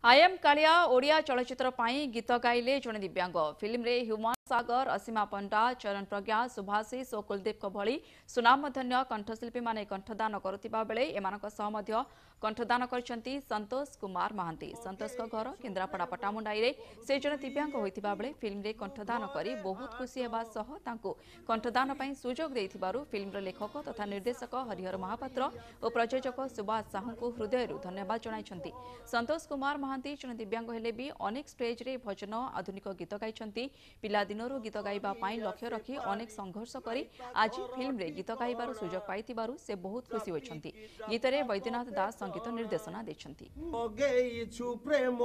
IM Kaliya Odia चलचित्र पाई गीत गाइले जड़े दिव्यांग फिल्म रे ह्यूमान सागर असीमा पंडा चरण प्रज्ञा सुभाषिष और कुलदीप भली सुनामधन्य कंठशिल्पी माने कंठदान करुवा बेले एमानक सह मध्य कंठदान करछंती संतोष कुमार महांती संतोष घर केन्द्रापड़ा पटामुंडाई रे से जड़े दिव्यांग होइतिबा बेले फिल्म रे कंठदान करी बहुत खुशी हेबा सह तांको कंठदान पई सुजोग देइथिबारु फिल्म रे लेखक तथा निर्देशक हरिहर महापात्र और प्रयोजक सुभाष साहू को हृदय धन्यवाद जणाइछंती संतोष कुमार महांती जड़े दिव्यांग हेले भी अनेक स्टेज रे भजन आधुनिक गीत गाइछंती पिला दिनरू गीत गाइबा पाई लक्ष्य रखी अनेक संघर्ष करी आज फिल्म रे गीत गाइबार सुजोग पाइतिबारु से बहुत खुशी होइछंती गीत रे वैद्यनाथ दास संगीत निर्देशना देछंती मगेइछु प्रेम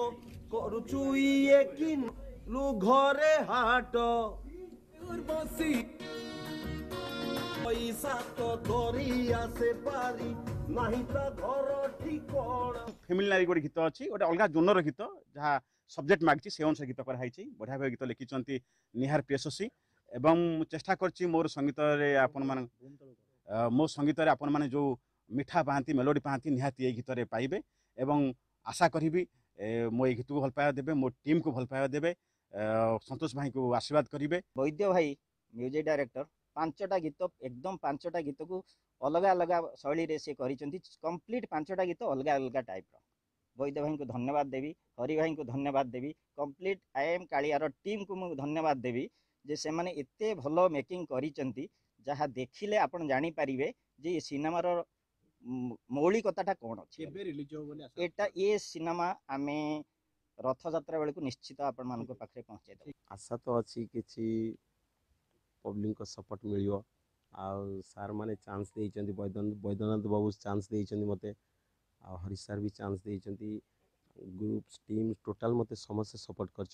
करूछु इए किन लु घरे हाट बसी पैसा तो दरिया से पारी नहीं ता घर ठिकाना फैमिली नारी गोटे गीत अच्छी गोटे अलग जोनर गीत जहाँ सब्जेक्ट मागिची से अनुसार गीत कराई बढ़िया भाव गीत लिखिं निहार प्रियसी एवं चेष्टा कर मोर संगीत मो संगीत आपण मैंने जो मिठा पाती मेलोडी पाती निहाती ये गीत पाइबे एवं आशा करी मो ये गीत को भल पाया देवे मो टीम को भल पाया देवे संतोष भाई को आशीर्वाद करेंगे। वैद्य भाई म्यूजिक डायरेक्टर पांचटा गीत एकदम पांचटा गीत को अलग अलग शैली रे से कंप्लीट पांचटा गीत अलग अलग टाइप वैद्य भाई को धन्यवाद देवी हरि भाई को धन्यवाद देवी कंप्लीट आईएम कालियार टीम को मुझे धन्यवाद देवी जे से माने एते भलो मेकिंग करिसेंती जहाँ देखिले आपण जानी पारिबे जे सिनेमार मौलिकताटा कौन अच्छी एटा ये सिनेमा आमे रथ यात्रा बेलू निश्चित आपण मान पाखे पहुँचे आशा तो अच्छी किसी पब्लिक को सपोर्ट मिलियो आउ सार माने चांस देइचंती वैद्यनाथ बाबू चांस देइचंती मते आ हरि सार भी चांस देइचंती ग्रुप टीम टोटल मते समस्त सपोर्ट कर